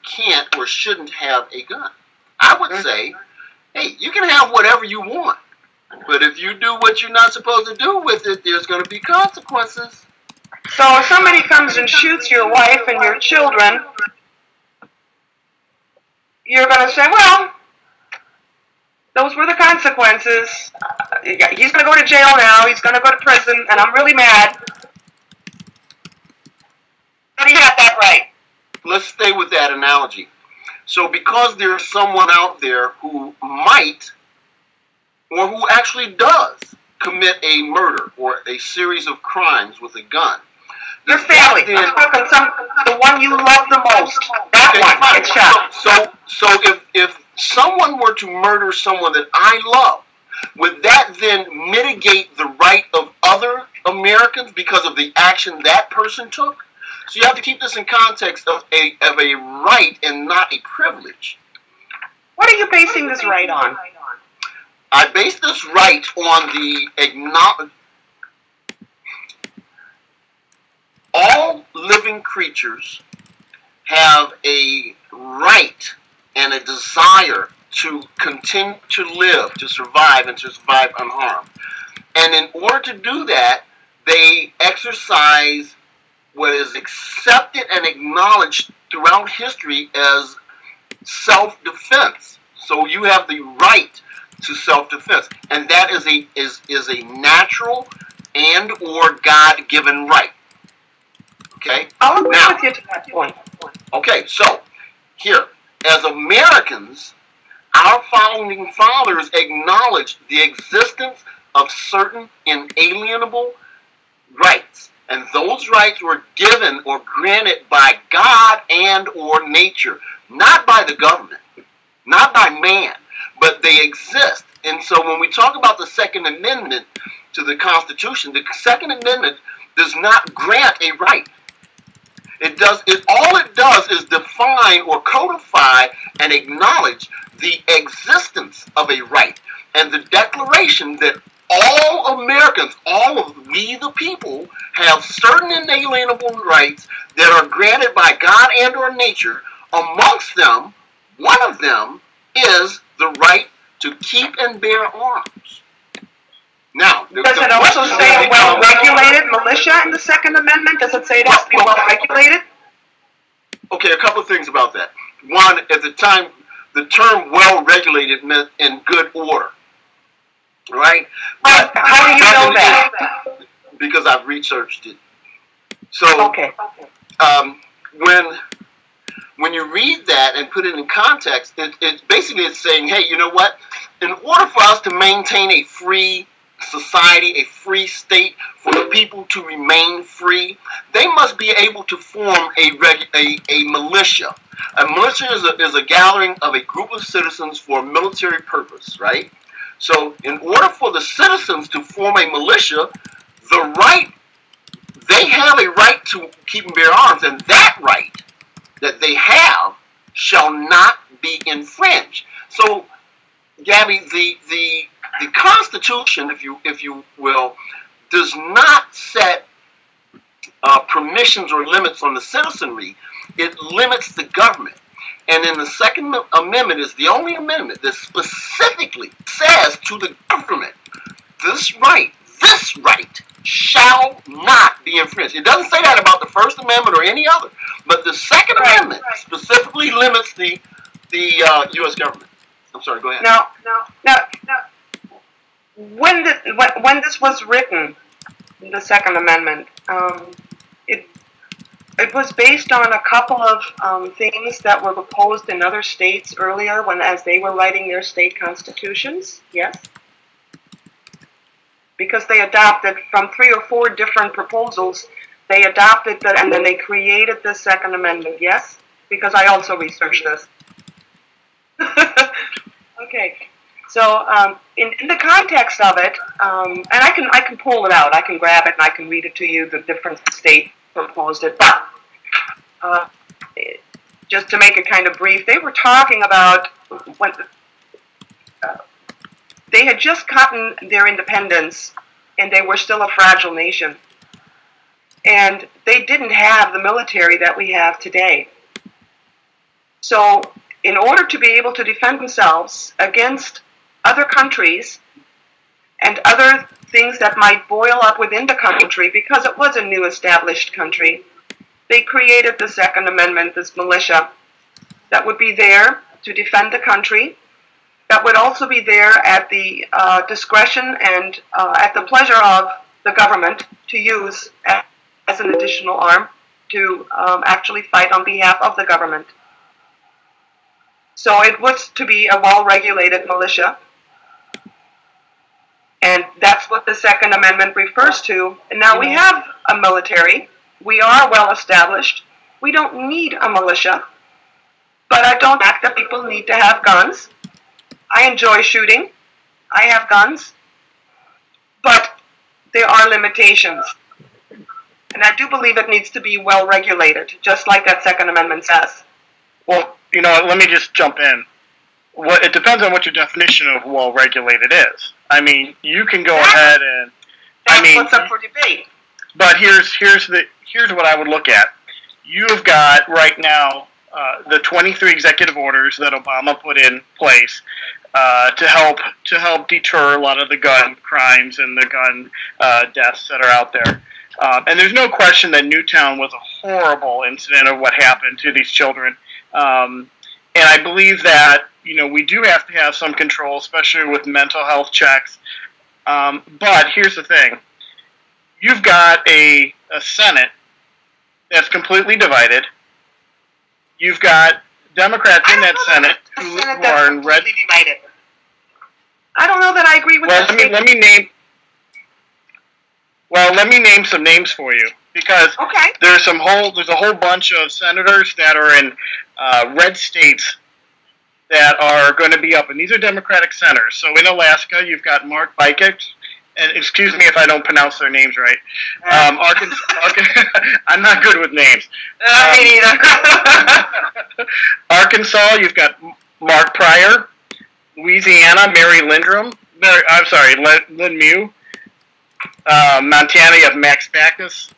can't or shouldn't have a gun. I would say, hey, you can have whatever you want, but if you do what you're not supposed to do with it, there's going to be consequences. So if somebody comes and shoots your wife and your children, you're going to say, well, those were the consequences. He's going to go to jail now. He's going to go to prison, and I'm really mad. But he had that right. Let's stay with that analogy. So because there's someone out there who might, or who actually does, commit a murder or a series of crimes with a gun. Your family. I'm talking the one you love the most. That one gets shot. So if someone were to murder someone that I love, would that then mitigate the right of other Americans because of the action that person took? So you have to keep this in context of a right and not a privilege. What are you basing this right on? I base this right on the acknowledgement. All living creatures have a right and a desire to continue to live, to survive, and to survive unharmed. And in order to do that, they exercise what is accepted and acknowledged throughout history as self-defense. So you have the right to self-defense, and that is a natural and or God-given right. Okay. I'll agree with you to that point. Okay, so here, as Americans, our founding fathers acknowledged the existence of certain inalienable rights, and those rights were given or granted by God and or nature, not by the government, not by man, but they exist. And so when we talk about the Second Amendment to the Constitution, the Second Amendment does not grant a right. All it does is define or codify and acknowledge the existence of a right and the declaration that all Americans, all of we the people, have certain inalienable rights that are granted by God and or nature. Amongst them, one of them is the right to keep and bear arms. Now, does it also say well-regulated militia in the Second Amendment? Does it say it has to be well-regulated? Okay, a couple of things about that. One, at the time, the term well-regulated meant in good order, right? But how do you know that? Because I've researched it. So, okay. When you read that and put it in context, it basically it's saying, hey, you know what? In order for us to maintain a free society, a free state, for the people to remain free, they must be able to form a militia. A militia is a gathering of a group of citizens for a military purpose, right? So in order for the citizens to form a militia, they have a right to keep and bear arms, and that right that they have shall not be infringed. So, Gabby, the Constitution, if you will, does not set permissions or limits on the citizenry. It limits the government. And in the Second Amendment is the only amendment that specifically says to the government, this right shall not be infringed. It doesn't say that about the First Amendment or any other, but the Second Amendment specifically limits the U.S. government. I'm sorry, go ahead. Now, when this was written, the Second Amendment, it was based on a couple of things that were proposed in other states earlier as they were writing their state constitutions, yes? Because they adopted from 3 or 4 different proposals, they adopted that, and then they created the Second Amendment, yes? Because I also researched this. Okay, so in the context of it, and I can pull it out, I can grab it and I can read it to you, the different states proposed it, but just to make it kind of brief, they were talking about when they had just gotten their independence and they were still a fragile nation. And they didn't have the military that we have today. So in order to be able to defend themselves against other countries and other things that might boil up within the country, because it was a new established country, they created the Second Amendment, this militia, that would be there to defend the country, that would also be there at the discretion and at the pleasure of the government to use as an additional arm to actually fight on behalf of the government. So it was to be a well-regulated militia, and that's what the Second Amendment refers to. And now we have a military. We are well-established. We don't need a militia, but I don't act that people need to have guns. I enjoy shooting. I have guns, but there are limitations. And I do believe it needs to be well-regulated, just like that Second Amendment says. Well, you know, let me just jump in. It depends on what your definition of well-regulated is. I mean, you can go ahead and... That's what's up for debate. But here's what I would look at. You've got, right now, the 23 executive orders that Obama put in place to help deter a lot of the gun crimes and the gun deaths that are out there. And there's no question that Newtown was a horrible incident of what happened to these children. And I believe that, you know, we do have to have some control, especially with mental health checks. But here's the thing. You've got a Senate that's completely divided. You've got Democrats in that Senate who are in red. I don't know that I agree with that. Let me name some names for you, because there's a whole bunch of senators that are in red states that are going to be up, and these are Democratic senators. So in Alaska, you've got Mark Bikert, and excuse me if I don't pronounce their names right. Arkansas, I'm not good with names. Me neither. Arkansas, you've got Mark Pryor. Louisiana, Mary Lindrum. Lynn Mew. Montana, you have Max Backus.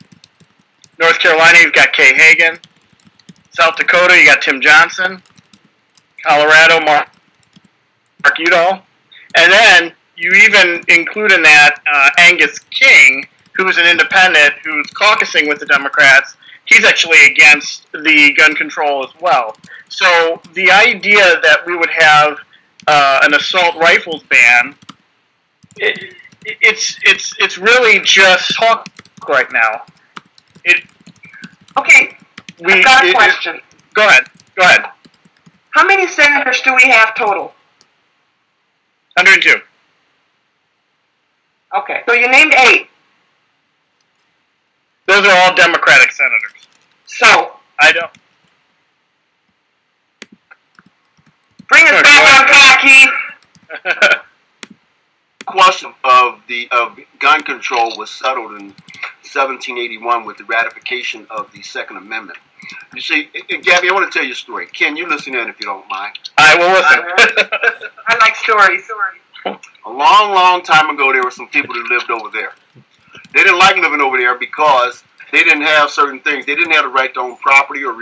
North Carolina, you've got Kay Hagan. South Dakota, you got Tim Johnson. Colorado, Mark Udall. And then you even include in that Angus King, who's an independent, who's caucusing with the Democrats. He's actually against the gun control as well. So the idea that we would have an assault rifles ban, it's really just talk right now. I've got a question. Go ahead. How many senators do we have total? 102. Okay, so you named 8. Those are all Democratic senators. So I don't. Bring us back on track, Keith. Question of gun control was settled in 1781 with the ratification of the Second Amendment. You see, Gabby, I want to tell you a story. Ken, you listen in if you don't mind. I will listen. I like stories. A long, long time ago, there were some people that lived over there. They didn't like living over there because they didn't have certain things. They didn't have the right to own property or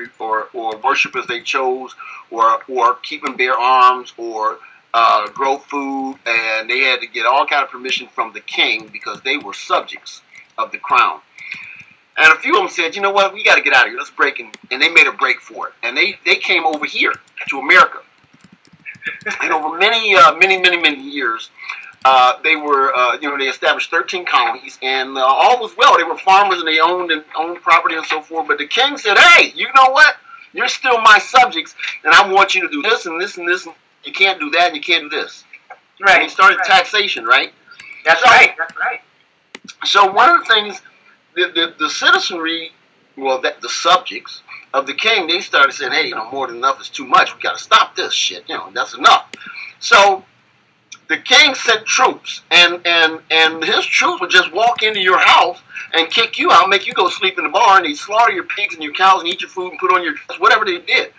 worship as they chose, or keep and bear arms, or grow food, and they had to get all kind of permission from the king because they were subjects of the crown. And a few of them said, you know what, we got to get out of here. Let's break in. And they made a break for it. And they came over here to America. And over many years, they were, they established 13 colonies, and all was well. They were farmers, and they owned property and so forth. But the king said, hey, you know what? You're still my subjects, and I want you to do this and this and this. You can't do that, and you can't do this. Right. And he started taxation, right? That's right. So one of the things, the citizenry, the subjects of the king, they started saying, hey, more than enough is too much. We got to stop this shit. That's enough. So the king sent troops, and his troops would just walk into your house and kick you out, make you go sleep in the barn. They'd slaughter your pigs and your cows and eat your food and put on your dress, whatever they did.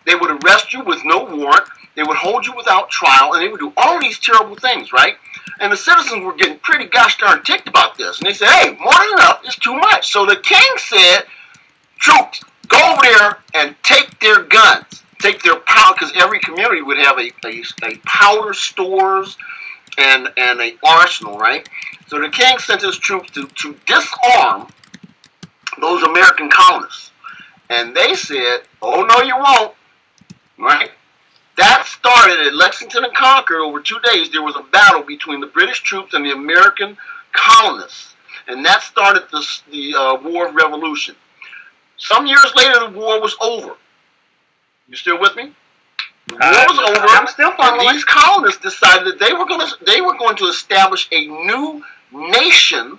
They would arrest you with no warrant. They would hold you without trial, and they would do all these terrible things, right? And the citizens were getting pretty gosh darn ticked about this. And they said, hey, more than enough, it's too much. So the king said, troops, go over there and take their guns. take their power, because every community would have a powder stores and a arsenal, right? So the king sent his troops to disarm those American colonists. And they said, oh, no, you won't, right? That started at Lexington and Concord. Over 2 days, there was a battle between the British troops and the American colonists. And that started the War of Revolution. Some years later, the war was over. You still with me? The war was over. I'm still following. And these colonists decided that they were going to establish a new nation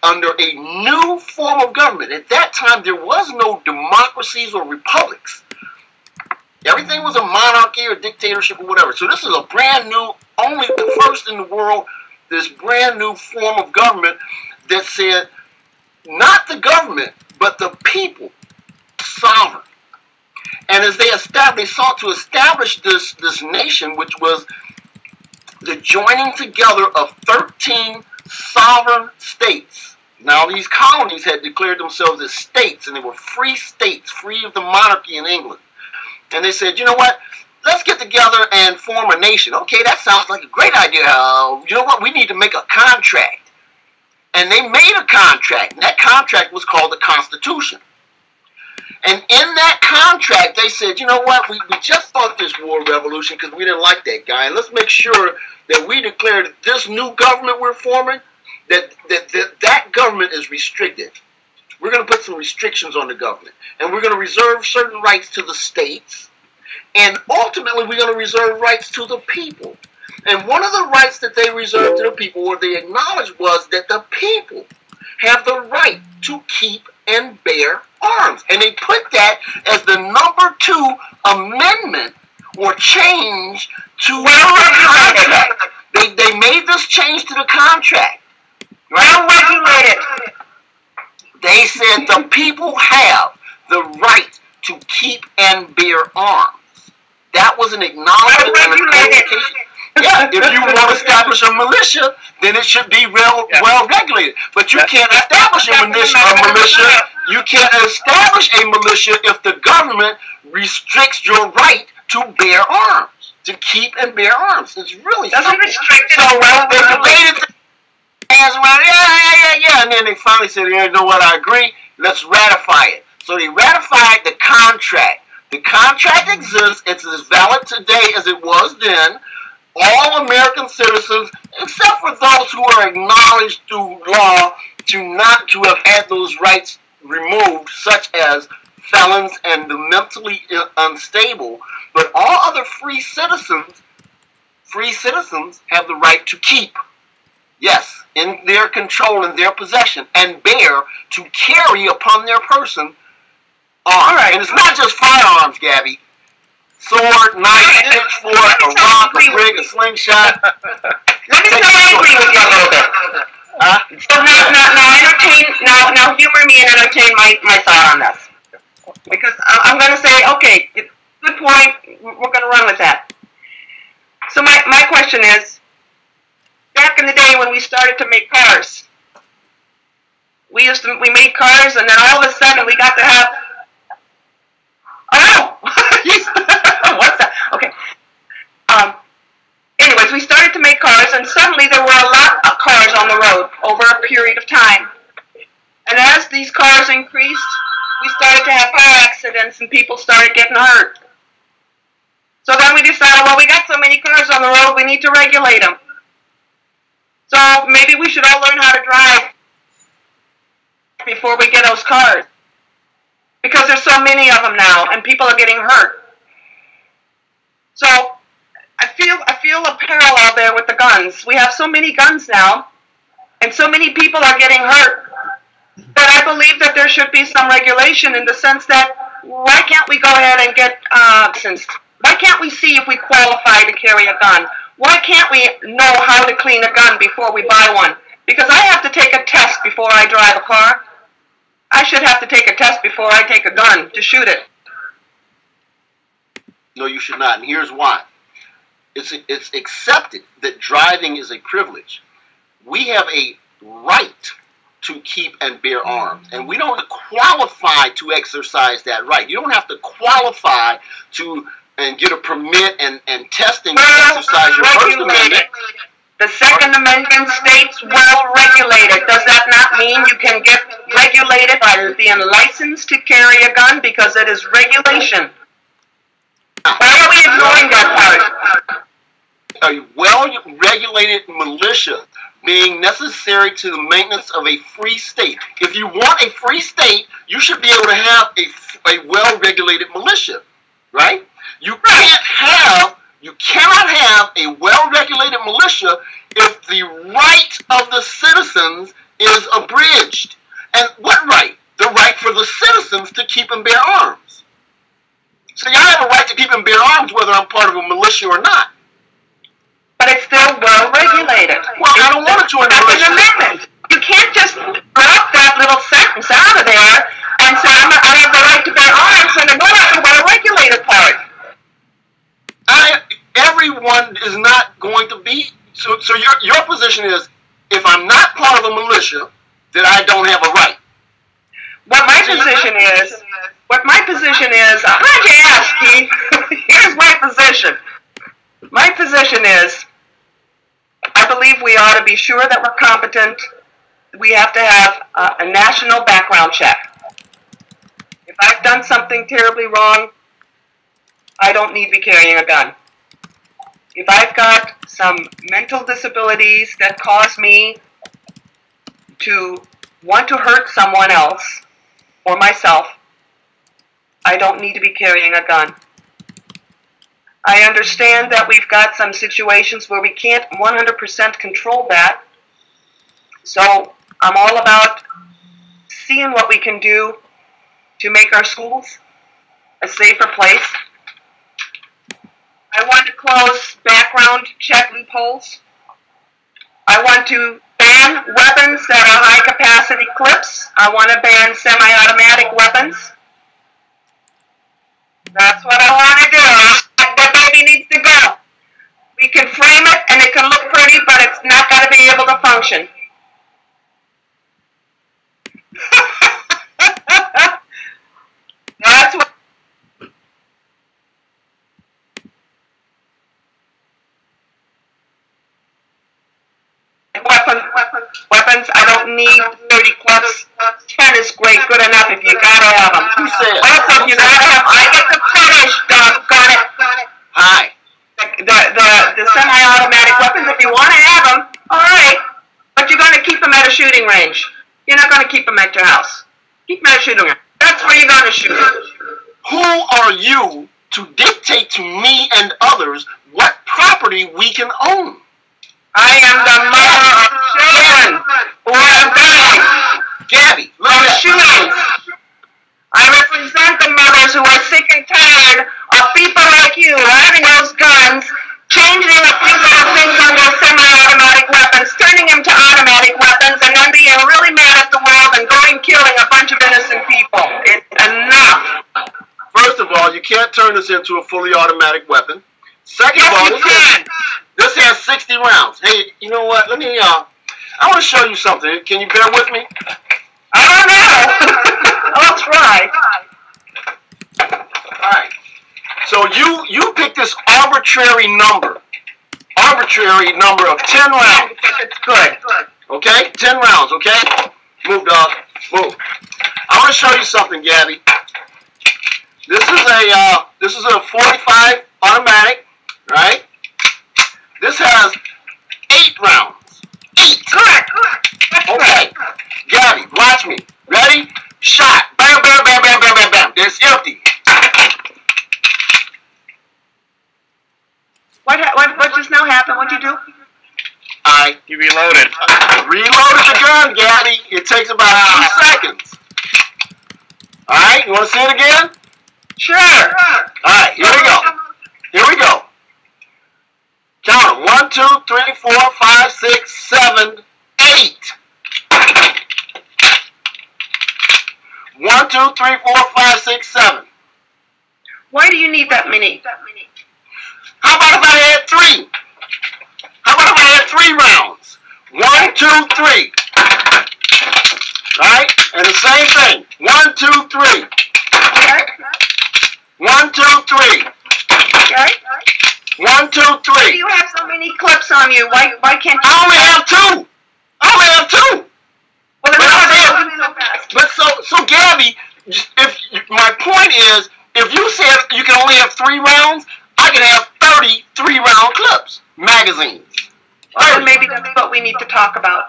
under a new form of government. At that time, there was no democracies or republics. Everything was a monarchy or dictatorship or whatever. So this is a brand new, only the first in the world, this brand new form of government that said, not the government, but the people, sovereign. And as they sought to establish this nation, which was the joining together of 13 sovereign states. Now, these colonies had declared themselves as states, and they were free states, free of the monarchy in England. And they said, you know what? Let's get together and form a nation. Okay, that sounds like a great idea. You know what? We need to make a contract. And they made a contract, and that contract was called the Constitution. And in that contract, they said, you know what? We just fought this war revolution because we didn't like that guy. And let's make sure that we declare that this new government we're forming, that government is restricted. We're going to put some restrictions on the government. And we're going to reserve certain rights to the states. And ultimately, we're going to reserve rights to the people. And one of the rights that they reserved to the people, or they acknowledged, was that the people have the right to keep and bear arms. And they put that as the number 2 amendment or change to the contract. They made this change to the contract. Well regulated. They said the people have the right to keep and bear arms. That was an acknowledgement and a clarification. Yeah, if you want to establish a militia, then it should be well regulated. But you can't establish a militia. You can't establish a militia if the government restricts your right to bear arms, to keep and bear arms. It's really doesn't restrict it. So they debated hands around. Yeah, and then they finally said, "You know what? I agree. Let's ratify it." So they ratified the contract. The contract exists. It's as valid today as it was then. All American citizens, except for those who are acknowledged through law to not to have had those rights removed, such as felons and the mentally unstable, but all other free citizens have the right to keep, yes, in their control, in their possession, and bear, to carry upon their person arms. Right. And it's not just firearms, Gabby. Sword, knife, pitchfork, a rock, a brick, a slingshot. Let me say I agree with you a little bit. So now humor me and entertain my thought on this. Because I'm going to say, okay, good point, we're going to run with that. So my question is, back in the day when we started to make cars, we made cars, and then all of a sudden we got to have, what's that? Okay. Anyways, we started to make cars, and suddenly there were a lot of cars on the road over a period of time. And as these cars increased, we started to have car accidents, and people started getting hurt. So then we decided, well, we got so many cars on the road, we need to regulate them. So maybe we should all learn how to drive before we get those cars. Because there's so many of them now, and people are getting hurt. So I feel a parallel there with the guns. We have so many guns now, and so many people are getting hurt, that I believe that there should be some regulation in the sense that, why can't we go ahead and get licensed? Why can't we see if we qualify to carry a gun? Why can't we know how to clean a gun before we buy one? Because I have to take a test before I drive a car. I should have to take a test before I take a gun to shoot it. No, you should not, and here's why. It's accepted that driving is a privilege. We have a right to keep and bear arms. And we don't qualify to exercise that right. You don't have to qualify to and get a permit and testing to exercise your First Amendment. The Second Amendment states well regulated. Does that not mean you can get regulated by being licensed to carry a gun? Because it is regulation. Why are we ignoring that part? A well-regulated militia being necessary to the maintenance of a free state. If you want a free state, you should be able to have a well-regulated militia, right? You cannot have a well-regulated militia if the right of the citizens is abridged. And what right? The right for the citizens to keep and bear arms. So y'all have a right to keep and bear arms whether I'm part of a militia or not. But it's still well-regulated. Well, I don't want to join the militia. Amendment. You can't just drop that little sentence out of there and say, I have the right to bear arms, and then go after the well-regulated part. Everyone is not going to be. So your position is, if I'm not part of a militia, then I don't have a right. What my position is, I'm glad you asked, Keith. Here's my position. My position is, I believe we ought to be sure that we're competent. We have to have a national background check. If I've done something terribly wrong, I don't need to be carrying a gun. If I've got some mental disabilities that cause me to want to hurt someone else or myself, I don't need to be carrying a gun. I understand that we've got some situations where we can't 100% control that. So I'm all about seeing what we can do to make our schools a safer place. I want to close background check loopholes. I want to ban weapons that are high-capacity clips. I want to ban semi-automatic weapons. That's what I want to do. That baby needs to go. We can frame it and it can look pretty, but it's not got to be able to function. That's what. Weapons, I don't need 30 clips. 10 is great, good enough if you gotta have them. Who said? Also, if you gotta have, I get the finish, got it. Hi. The semi-automatic weapons, if you want to have them, alright. But you're going to keep them at a shooting range. You're not going to keep them at your house. Keep them at a shooting range. That's where you're going to shoot them. Who are you to dictate to me and others what property we can own? I am the mother of children who have died. Gabby, look from at that. shootings. I represent the mothers who are sick and tired of people like you having those guns, changing a few little things on their semi-automatic weapons, turning them to automatic weapons, and then being really mad at the world and going killing a bunch of innocent people. It's enough. First of all, you can't turn this into a fully automatic weapon. Second Yes, of all, you can. this has 60 rounds. Hey, you know what? Let me, I want to show you something. Can you bear with me? I don't know. I'll try. All right. So you pick this arbitrary number of 10 rounds. It's good. Okay? 10 rounds, okay? Move, dog. Move. I want to show you something, Gabby. This is a 45 automatic, right? This has 8 rounds. 8. Correct. Okay. Gabby, watch me. Ready? Shot. Bam, bam, bam, bam, bam, bam, bam. It's empty. What just now happened? What'd you do? You reloaded. Reloaded the gun, Gabby. It takes about 2 seconds. All right. You want to see it again? Sure. All right. Here we go. Count them. 1, 2, 3, 4, 5, 6, 7, 8. 1, 2, 3, 4, 5, 6, 7. Why do you need that many? How about if I had 3? How about if I had 3 rounds? 1, 2, 3. Right? And the same thing. 1, 2, 3. Okay. 1, 2, 3. Okay. 1, 2, Why do 3. you have so many clips on you? Why can't you? I only have 2. I only have 2. Well, then how are they moving so fast? But so Gabby, if my point is, if you said you can only have 3 rounds, I can have 30 3-round clips, magazines. Well, then maybe that's what we need to talk about.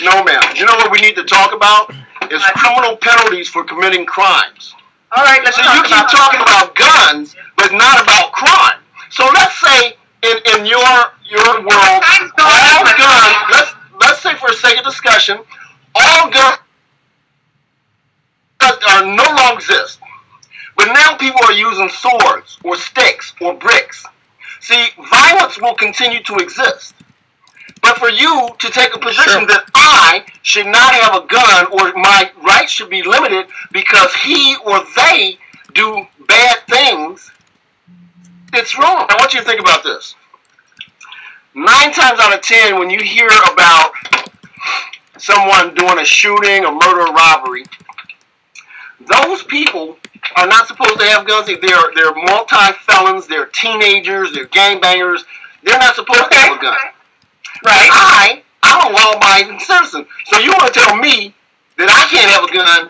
No, ma'am. You know what we need to talk about is criminal penalties for committing crimes. All right, let's So talk you keep about talking about guns, but not about crime. So let's say in your world, all guns. Let's say for the sake of discussion, all guns are no longer exist. But now people are using swords or sticks or bricks. See, violence will continue to exist. But for you to take a position that I should not have a gun or my rights should be limited because he or they do bad things, it's wrong. I want you to think about this. 9 times out of 10, when you hear about someone doing a shooting, a murder, or robbery, those people are not supposed to have guns. They're multi-felons, they're teenagers, they're gangbangers. They're not supposed to have a gun. Right. I'm a law-abiding citizen. So you want to tell me that I can't have a gun,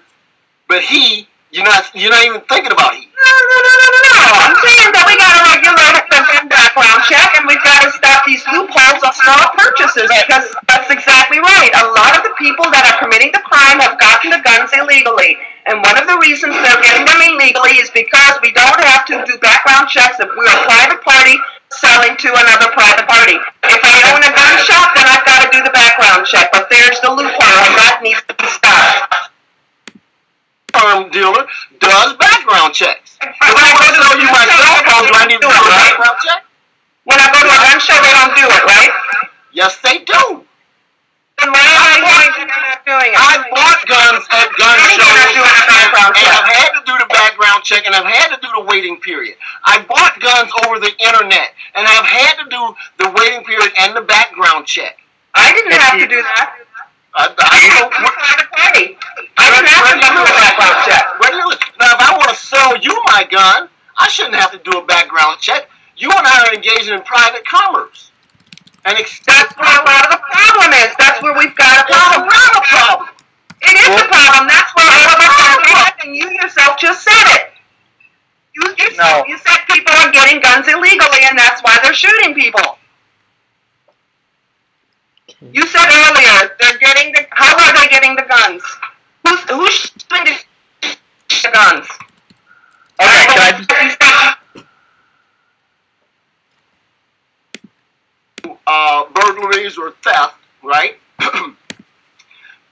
but you're not even thinking about he. No. I'm saying that we got to regulate the gun background check, and we've got to stop these loopholes of small purchases, because that's exactly right. A lot of the people that are committing the crime have gotten the guns illegally. And one of the reasons they're getting them illegally is because we don't have to do background checks if we're a private party selling to another private party. If I own a gun shop, then I've got to do the background check. But there's the loophole, and that needs to be stopped. Dealer does background checks. If I want to tell you my cell phone, do I need to do a background check? When I go to a gun show, they don't do it, right? Yes, they do. Then why am I not doing it? I bought guns at gun shows and I've had to do the background check and I've had to do the waiting period. I bought guns over the internet and I've had to do the waiting period and the background check. I didn't have to do that. I didn't have to do a background check. Now, if I want to sell you my gun, I shouldn't have to do a background check. You and I are engaging in private commerce. And that's where a lot of the problem is. That's where we've got a problem. It's not a problem. It is a problem. That's where all of us are bad, and you yourself just said it. You said people are getting guns illegally, and that's why they're shooting people. You said earlier, how are they getting the guns? Who's shooting the guns? Burglaries or theft, right?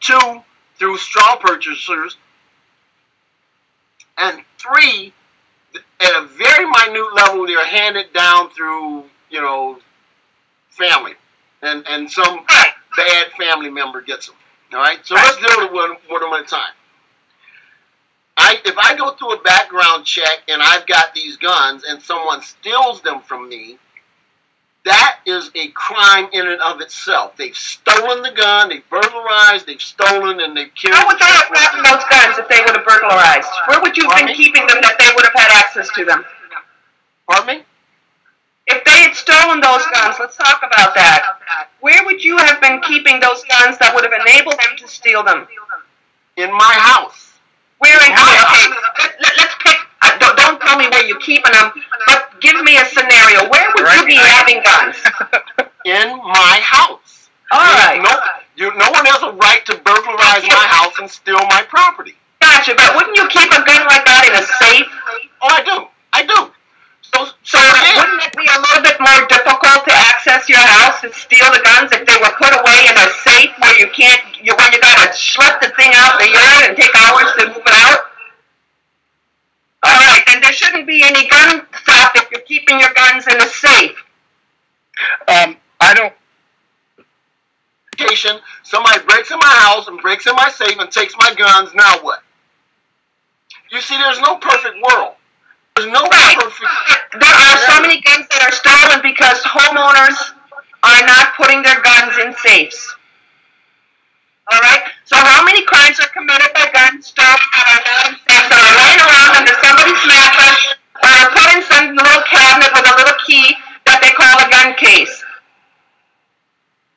2, through straw purchasers. And 3, at a very minute level, they're handed down through, family. And some bad family member gets them. All right? So let's deal with one at a time. If I go through a background check and I've got these guns and someone steals them from me, that is a crime in and of itself. They've stolen the gun, they've burglarized, they've stolen, and they've killed. How would they have gotten those guns if they would have burglarized? Where would you have been keeping them that they would have had access to them? Pardon me? If they had stolen those guns, let's talk about that. Where would you have been keeping those guns that would have enabled them to steal them? In my house. Where in your house? Let's pick. Don't tell me where you're keeping them, but give me a scenario. Where would you be having guns? In my house. All right. No one has a right to burglarize my house and steal my property. Gotcha, but wouldn't you keep a gun like that in a safe? Oh, I do. So wouldn't it be a little bit more difficult to access your house and steal the guns if they were put away in a safe where you gotta schlep the thing out in the yard and take hours to move it out? All right, then there shouldn't be any gun theft if you're keeping your guns in a safe. I don't. Somebody breaks in my house and breaks in my safe and takes my guns. Now what? You see, there's no perfect world. There's no perfect. There are so many guns that are stolen because homeowners are not putting their guns in safes. All right. So how many crimes are committed by gun stores that are laying around under somebody's mattress or are put in some little cabinet with a little key that they call a gun case?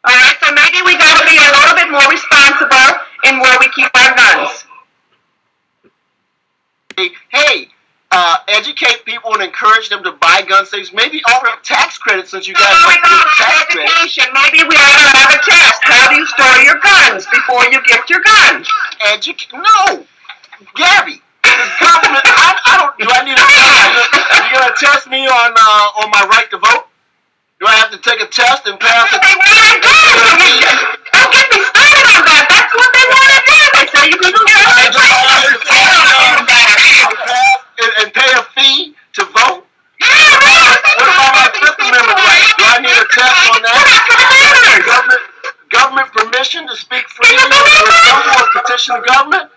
All right. So maybe we got to be a little bit more responsible in where we keep our guns. Hey, educate people and encourage them to buy gun safes. Maybe offer a tax credit since you guys Oh my don't give God, tax credit. education. Maybe we ought to have a test. How do you store your guns before you get your guns? No, Gabby. The government. I don't. Do I need a test? You gonna test me on my right to vote? Do I have to take a test and pass it? They want to do. Don't get me started on that. That's what they want to do. They say you can do and pay a fee to vote? Yeah, What about my Fifth Amendment rights? Do I need a test on that? Government permission to speak freely or assemble or petition the government?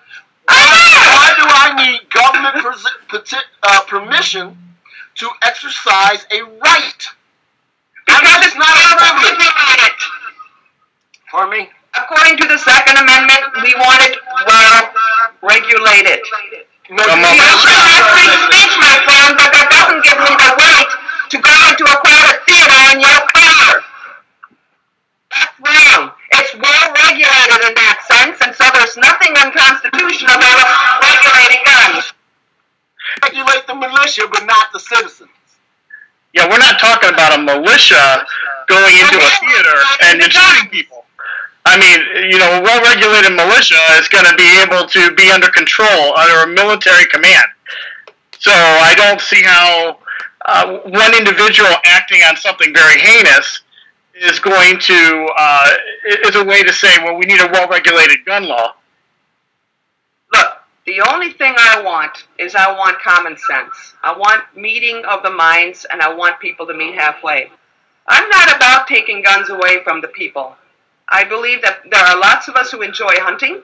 Why do I need government permission to exercise a right? because it's not regulated. Pardon me? According to the Second Amendment, we want it well regulated. No, We have free speech, my friend, but that doesn't give me the right to go into a crowded theater and yell fire. That's wrong. It's well regulated in that sense, and so there's nothing unconstitutional about regulating guns. regulate the militia, but not the citizens. Yeah, we're not talking about a militia going into a theater and shooting people. I mean, a well-regulated militia is going to be able to be under control, under a military command. So I don't see how one individual acting on something very heinous is going to, is a way to say, well, we need a well-regulated gun law. Look, the only thing I want is I want common sense. I want meeting of the minds, and I want people to meet halfway. I'm not about taking guns away from the people. I believe that there are lots of us who enjoy hunting.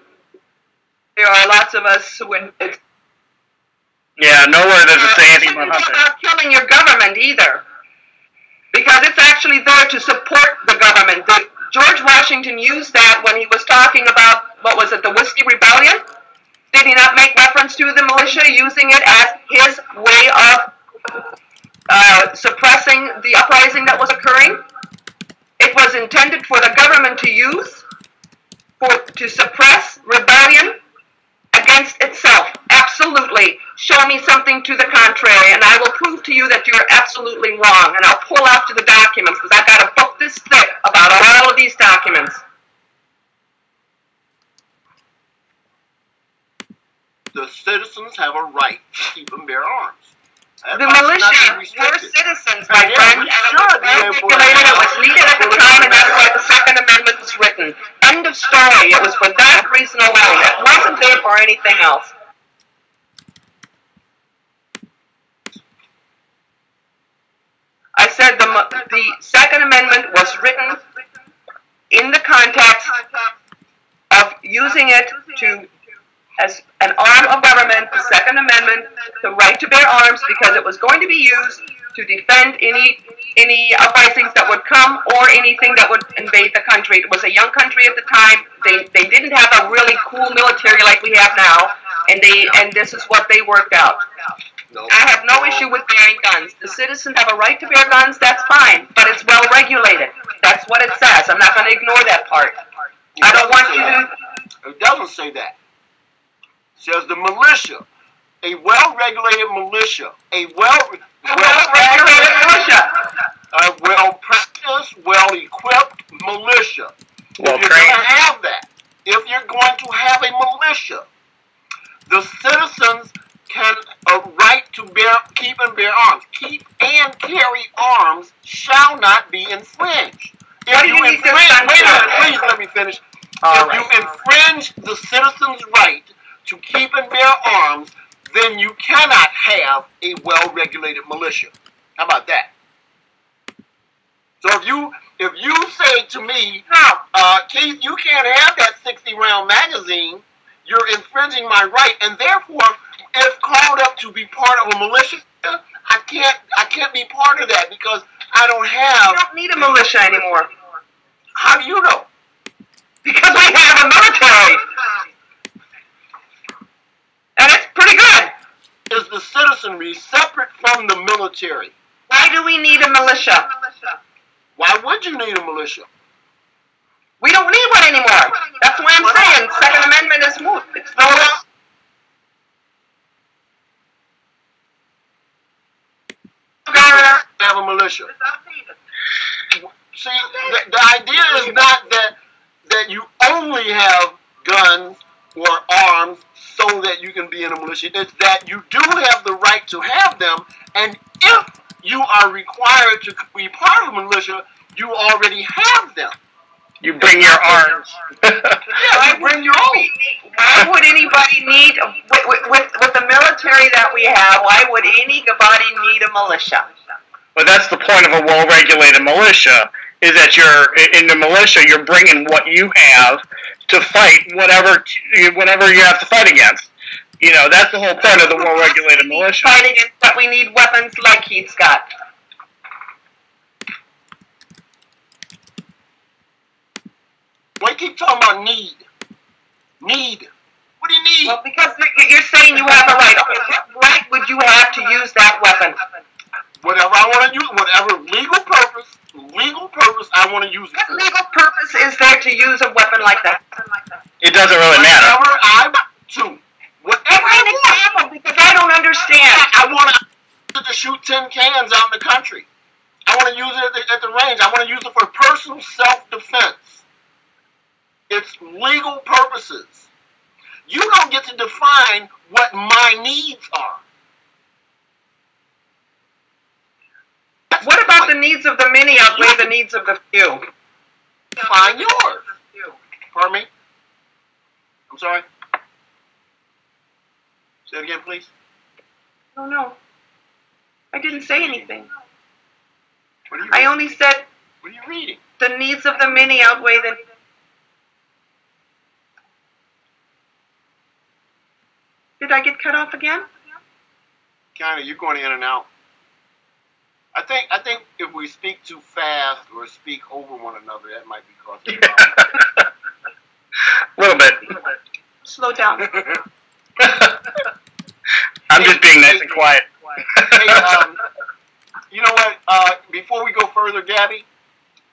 There are lots of us who... Yeah, nowhere does it say anything about hunting. It's not about killing your government either. Because it's actually there to support the government. George Washington used that when he was talking about, what was it, the Whiskey Rebellion? Did he not make reference to the militia using it as his way of suppressing the uprising that was occurring? It was intended for the government to use to suppress rebellion against itself. Absolutely. Show me something to the contrary, and I will prove to you that you're absolutely wrong. And I'll pull out to the documents, because I've got a book this thick about all of these documents. The citizens have a right to keep and bear arms. The militia were citizens, my friend, and it was regulated, it was needed at the time, and that's why the Second Amendment was written. End of story. It was for that reason alone. It wasn't there for anything else. I said the Second Amendment was written in the context of using it as an arm of government, the Second Amendment, the right to bear arms, because it was going to be used to defend any uprisings that would come or anything that would invade the country. It was a young country at the time. They didn't have a really cool military like we have now, and this is what they worked out. I have no issue with bearing guns. The citizens have a right to bear guns, that's fine, but it's well regulated. That's what it says. I'm not going to ignore that part. I don't want you to... It doesn't say that. It says the militia, a well-regulated militia, a well-regulated militia, a well-practiced, well-equipped militia. If you're going to have that, if you're going to have a militia, the citizens can a right to keep and bear arms. Keep and carry arms shall not be infringed. If you infringe, wait a minute, please let me finish. If you infringe the citizen's right to keep and bear arms, then you cannot have a well-regulated militia. How about that? So if you say to me, Keith, you can't have that 60-round magazine, you're infringing my right, and therefore, if called up to be part of a militia, I can't be part of that because I don't have... You don't need a militia anymore. How do you know? Because we have a military. And it's pretty good. Is the citizenry separate from the military? Why do we need a militia? Why would you need a militia? We don't need one anymore. That's why I'm saying Second Amendment is moot. It's no longer. Have a militia. See, the idea is not that you only have guns or arms so that you can be in a militia. It's that you do have the right to have them, and if you are required to be part of a militia, you already have them. You bring your arms. Yeah, you bring your own. Why would anybody need, with the military that we have, why would anybody need a militia? But that's the point of a well-regulated militia, is that you're in the militia, you're bringing what you have to fight whatever you have to fight against. You know, that's the whole point of the well-regulated militia. Fight against that, we need weapons like he's got. Why keep talking about need? Need. What do you need? Well, because you're saying you have a right. Okay, what right would you have to use that weapon? Whatever I want to use, whatever legal purpose I want to use it for. What legal purpose is there to use a weapon like that? It doesn't really matter. Whatever I want to. Whatever Give me an example, because I don't understand. I want to shoot tin cans out in the country. I want to use it at the range. I want to use it for personal self-defense. It's legal purposes. You don't get to define what my needs are. What about the needs of the many outweigh the needs of the few? Define yours. Pardon me? I'm sorry? Say it again, please. Oh, no. I didn't say anything. What are you I reading? only said What are you reading? the needs of the many outweigh the... Did I get cut off again? Kind of, you're going in and out. I think if we speak too fast or speak over one another, that might be causing problems. A little bit. Slow down. I'm just being nice and quiet. Hey, you know what? Before we go further, Gabby,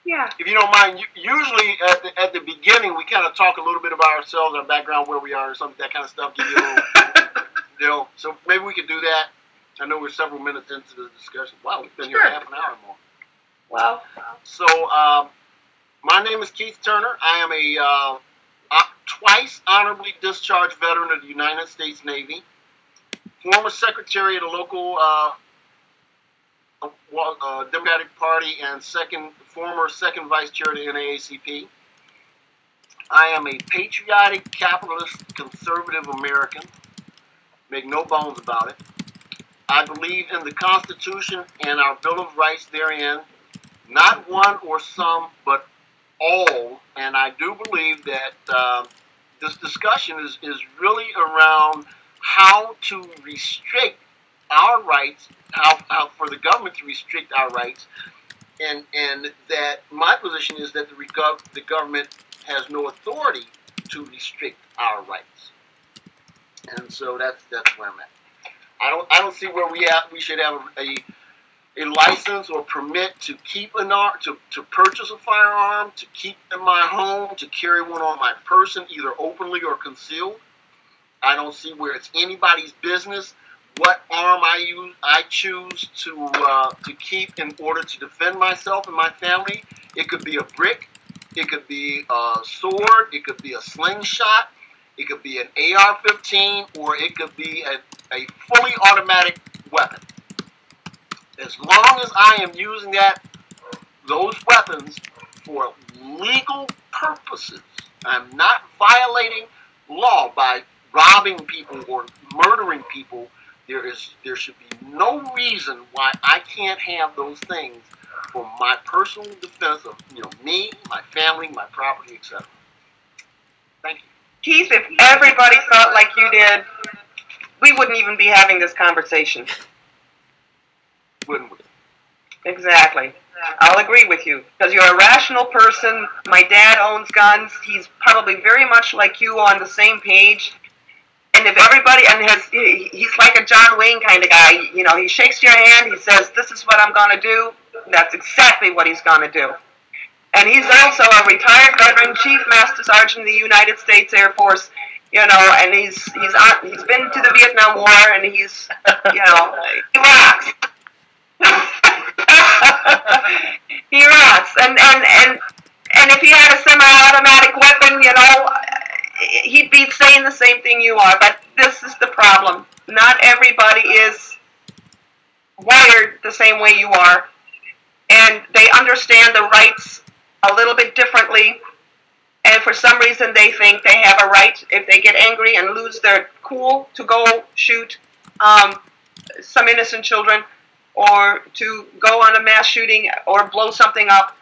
Yeah. if you don't mind, usually at the beginning we kind of talk a little bit about ourselves, our background, where we are, something that kind of stuff. Give you a little, so maybe we could do that. I know we're several minutes into the discussion. Wow, we've been here half an hour more. Well, So, my name is Keith Turner. I am a twice honorably discharged veteran of the United States Navy, former secretary of the local Democratic Party, and former second vice chair of the NAACP. I am a patriotic, capitalist, conservative American. Make no bones about it. I believe in the Constitution and our Bill of Rights therein, not one or some, but all. And I do believe that this discussion is really around how to restrict our rights, how for the government to restrict our rights, and that my position is that the government has no authority to restrict our rights. And so that's where I'm at. I don't see where we should have a license or permit to keep an arm, to purchase a firearm, to keep in my home, to carry one on my person, either openly or concealed. I don't see where it's anybody's business what arm I choose to keep in order to defend myself and my family. It could be a brick, it could be a sword, it could be a slingshot, it could be an AR-15, or it could be a fully automatic weapon. As long as I am using those weapons for legal purposes, I'm not violating law by robbing people or murdering people. There should be no reason why I can't have those things for my personal defense of me, my family, my property, etc. Thank you. Keith, if everybody thought like you did, we wouldn't even be having this conversation. Wouldn't we? Exactly. I'll agree with you because you're a rational person. My dad owns guns. He's probably very much like you on the same page. And if everybody he's like a John Wayne kind of guy. You know, he shakes your hand. He says, "This is what I'm going to do." That's exactly what he's going to do. And he's also a retired veteran, Chief Master Sergeant of the United States Air Force. You know, and he's been to the Vietnam War, and he's he rocks. He rocks. And if he had a semi-automatic weapon, he'd be saying the same thing you are. But this is the problem. Not everybody is wired the same way you are, and they understand the rights a little bit differently. And for some reason, they think they have a right, if they get angry and lose their cool, to go shoot some innocent children, or to go on a mass shooting or blow something up.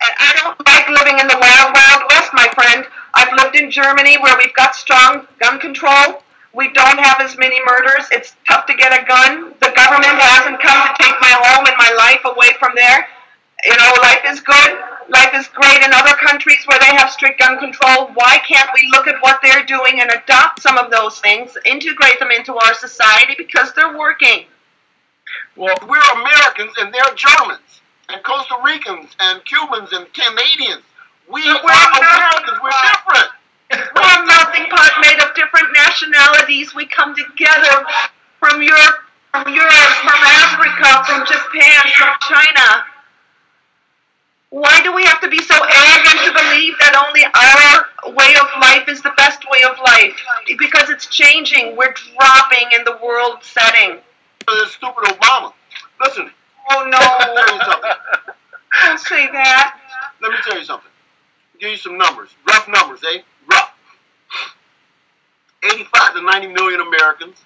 And I don't like living in the wild, wild west, my friend. I've lived in Germany where we've got strong gun control. We don't have as many murders. It's tough to get a gun. The government hasn't come to take my home and my life away from there. You know, life is good. Life is great in other countries where they have strict gun control. Why can't we look at what they're doing and adopt some of those things, integrate them into our society, because they're working? Well, we're Americans and they're Germans and Costa Ricans and Cubans and Canadians. We're Americans. We're different. We're a melting pot made of different nationalities. We come together from Europe, from Africa, from Japan, from China. Why do we have to be so arrogant to believe that only our way of life is the best way of life? Because it's changing. We're dropping in the world setting. This stupid Obama. Listen. Oh, no. Let me tell you something. Don't say that. Let me tell you something. Give you some numbers. Rough numbers, eh? Rough. 85 to 90 million Americans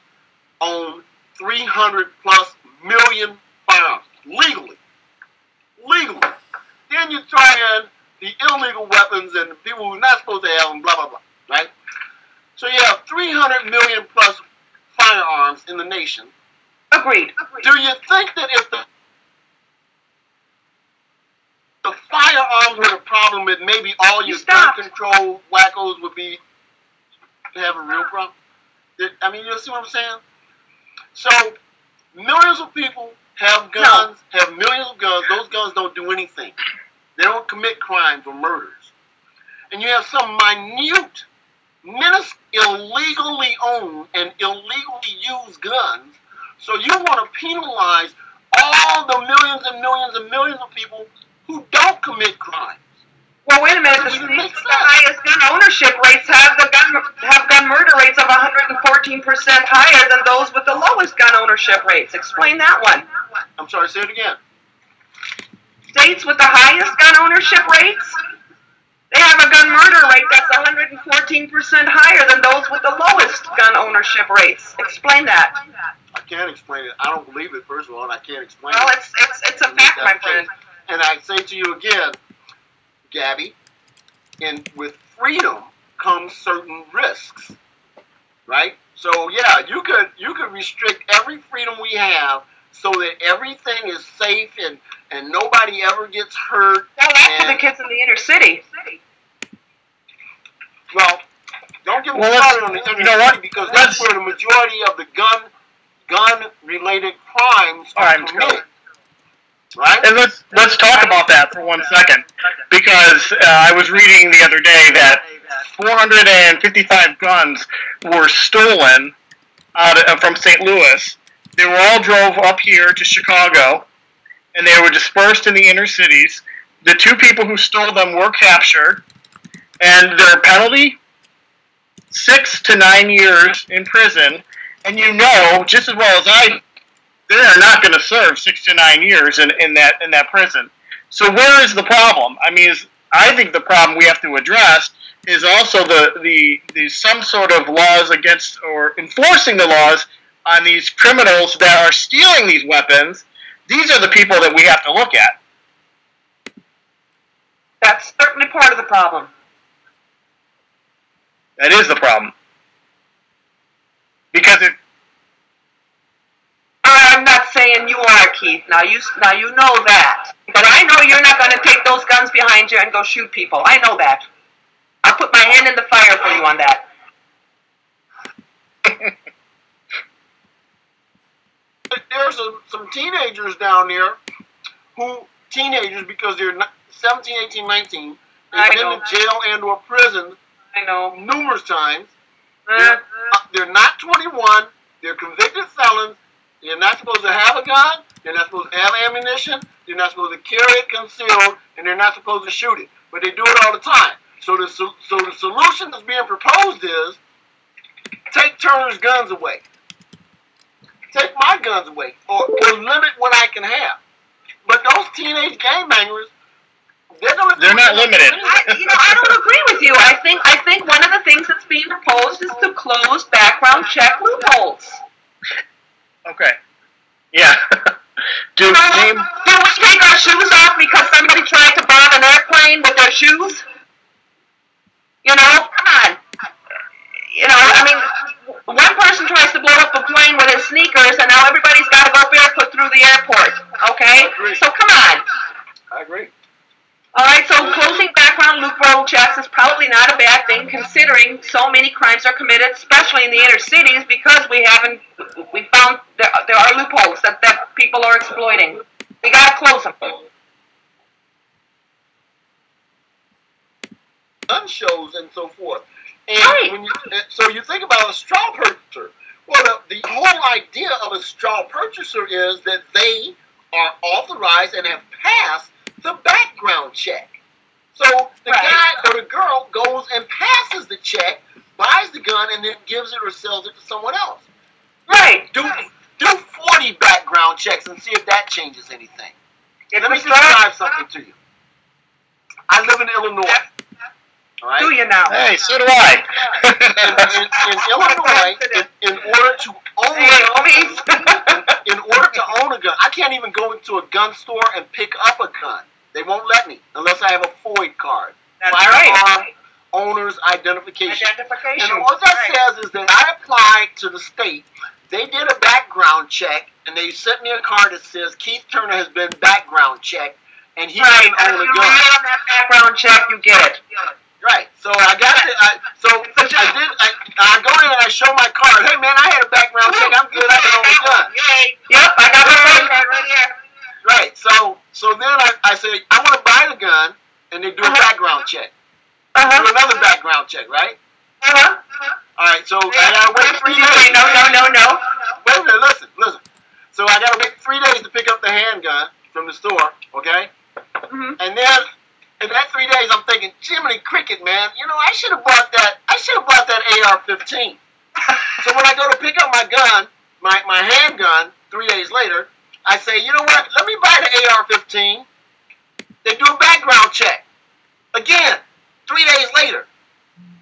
own 300 plus million firearms. Legally. Then you throw in the illegal weapons and the people who are not supposed to have them, blah, blah, blah. Right? So you have 300 million plus firearms in the nation. Agreed. Do you think that if the firearms were the problem, that maybe all your gun control wackos would have a real problem? I mean, you see what I'm saying? So, millions of people have guns, have millions of guns. Those guns don't do anything. They don't commit crimes or murders. And you have some minute, illegally owned and illegally used guns. So you want to penalize all the millions and millions and millions of people who don't commit crimes. Well, wait a minute. The states with the highest gun ownership rates have gun murder rates of 114% higher than those with the lowest gun ownership rates. Explain that one. I'm sorry, say it again. States with the highest gun ownership rates, they have a gun murder rate that's 114% higher than those with the lowest gun ownership rates. Explain that. I can't explain it. I don't believe it, first of all, and I can't explain it. Well, it's a fact, my friend. And I say to you again, Gabby, with freedom comes certain risks, right? So yeah, you could restrict every freedom we have so that everything is safe and nobody ever gets hurt. Well, that's for the kids in the inner city. Well, don't get me started on the inner city, because that's where the majority of the gun-related crimes are committed. Right? And let's talk about that for 1 second, because I was reading the other day that 455 guns were stolen from St. Louis. They were all drove up here to Chicago, and they were dispersed in the inner cities. The 2 people who stole them were captured, and their penalty, 6 to 9 years in prison. And you know, just as well as I, they are not going to serve 6 to 9 years in that prison. So where is the problem? I mean, I think the problem we have to address is also the some sort of laws against, or enforcing the laws on these criminals that are stealing these weapons. These are the people that we have to look at. That's certainly part of the problem. That is the problem. Because I'm not saying you are, Keith. Now you know that. But I know you're not going to take those guns behind you and go shoot people. I know that. I'll put my hand in the fire for you on that. There's some teenagers down there teenagers because they're 17, 18, 19. They've been in jail and or prison numerous times. They're not 21. They're convicted felons. They're not supposed to have a gun. They're not supposed to have ammunition. They're not supposed to carry it concealed, and they're not supposed to shoot it. But they do it all the time. So the solution that's being proposed is take Turner's guns away. Take my guns away, or limit what I can have. But those teenage gangbangers, they're not limited. I don't agree with you. I think one of the things that's being proposed is to close background check loopholes. Okay. Yeah. Do we take our shoes off because somebody tried to bomb an airplane with their shoes? Come on. I mean, one person tries to blow up a plane with his sneakers, and now everybody's got to go barefoot through the airport. Okay? So come on. I agree. All right, so closing background loophole checks is probably not a bad thing, considering so many crimes are committed, especially in the inner cities, because we found there are loopholes that people are exploiting. We got to close them. Gun shows and so forth. And so you think about a straw purchaser. Well, the whole idea of a straw purchaser is that they are authorized and have passed the background check. So the guy or the girl goes and passes the check, buys the gun, and then gives it or sells it to someone else. Right. Do 40 background checks and see if that changes anything. Let me describe something to you. I live in Illinois. Right? Do you now? Hey, so do I. in Illinois, in order to own a gun, I can't even go into a gun store and pick up a gun. They won't let me unless I have a FOID card. That's Firearm owner's identification. And what that says is that I applied to the state. They did a background check, and they sent me a card that says Keith Turner has been background checked, and he can own a gun. On that background check, you get it. Right. So I got it. I go in and I show my card. Hey man, I had a background check. I'm good. I can own a gun. Yep, I got my card right here. Right. So then I say I want to buy the gun, and they do a background check. Do another background check, right? All right. So I gotta wait 3 days. No. Wait a minute. Listen. So I gotta wait 3 days to pick up the handgun from the store. Okay. And then. In that 3 days, I'm thinking, Jiminy Cricket, man, I should have bought that AR-15. So when I go to pick up my gun, my handgun, 3 days later, I say, you know what? Let me buy the AR-15. They do a background check. Again, 3 days later.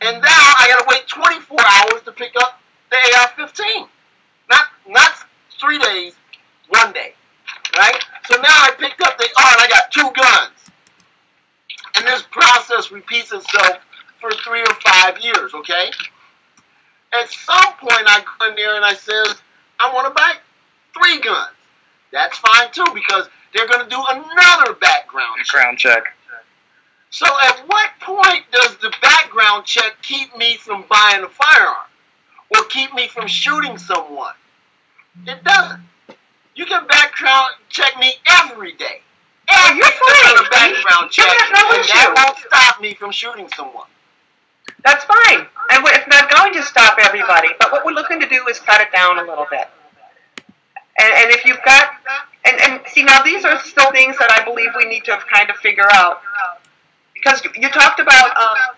And now I got to wait 24 hours to pick up the AR-15. Not 3 days, 1 day. Right? So now I picked up and I got 2 guns. And this process repeats itself for 3 or 5 years, okay? At some point, I go in there and I says, I want to buy 3 guns. That's fine, too, because they're going to do another background check. So at what point does the background check keep me from buying a firearm? Or keep me from shooting someone? It doesn't. You can background check me every day. You're fine. A background check, and that won't stop me from shooting someone. That's fine. And it's not going to stop everybody. But what we're looking to do is cut it down a little bit. And if you've got... And see, now these are still things that I believe we need to kind of figure out. Because you talked about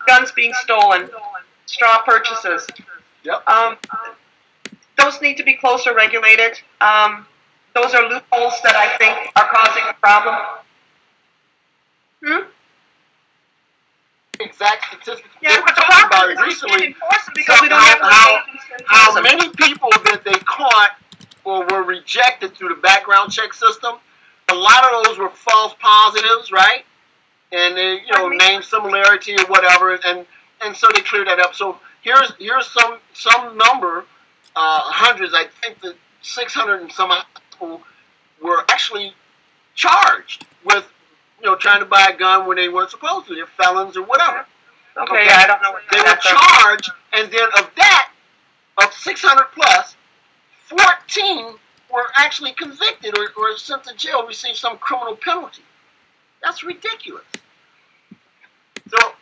guns being stolen, straw purchases. Yep. Those need to be closer regulated. Those are loopholes that I think are causing a problem. Exact statistics. Yeah, we talked about it recently. Because we don't have how many people that they caught or were rejected through the background check system? A lot of those were false positives, right? And they, name similarity or whatever, and so they cleared that up. So here's some number, hundreds. I think that 600 and some people were actually charged with, trying to buy a gun when they weren't supposed to. They're felons or whatever. Okay, I don't know. They were charged, and then of 600 plus, 14 were actually convicted or sent to jail, received some criminal penalty. That's ridiculous. So,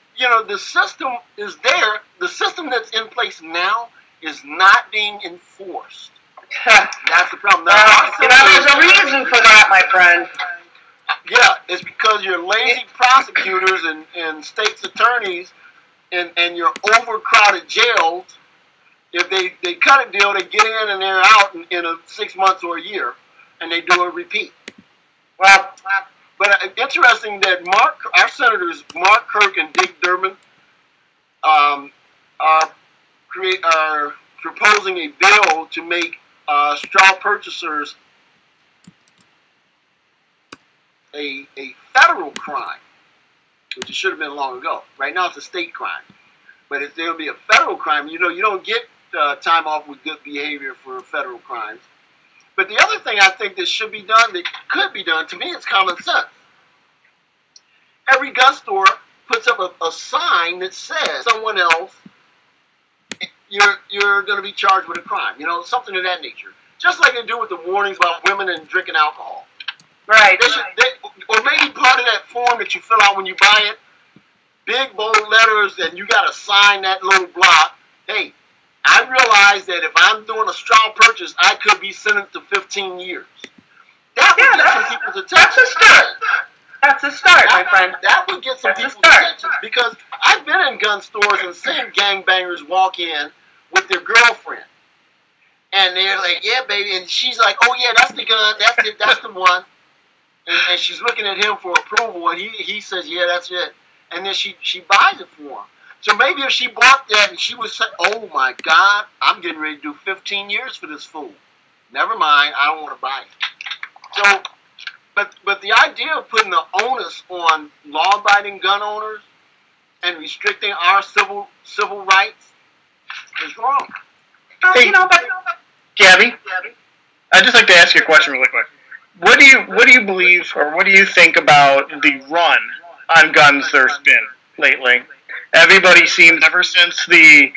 the system is there. The system that's in place now is not being enforced. That's the problem. Now, there's a reason for that, my friend. Yeah, it's because your lazy prosecutors and state's attorneys and your overcrowded jails, if they cut a deal, they get in and they're out in 6 months or a year, and they do a repeat. Well, but interesting that our senators, Mark Kirk and Dick Durbin, are proposing a bill to make straw purchasers a federal crime, which it should have been long ago. Right now it's a state crime. But if there'll be a federal crime, you don't get time off with good behavior for federal crimes. But the other thing I think that should be done, that could be done, to me, it's common sense. Every gun store puts up a sign that says someone else, you're going to be charged with a crime. Something of that nature. Just like they do with the warnings about women and drinking alcohol. Right. Or maybe part of that form that you fill out when you buy it, big bold letters, and you got to sign that little block. Hey, I realize that if I'm doing a straw purchase, I could be sentenced to 15 years. That would get some people's attention. That's a start. That's a start, my friend. That would get some people's attention. Because I've been in gun stores and seen gangbangers walk in with their girlfriend. And they're like, yeah, baby. And she's like, oh, yeah, that's the gun. That's the one. And she's looking at him for approval. And he says, yeah, that's it. And then she buys it for him. So maybe if she bought that and she was saying, oh, my God, I'm getting ready to do 15 years for this fool. Never mind. I don't want to buy it. So, but the idea of putting the onus on law-abiding gun owners and restricting our civil rights is wrong. Hey, Gabby, I'd just like to ask you a question really quick. What do you believe, or what do you think about the run on guns there's been lately? Everybody seems, ever since the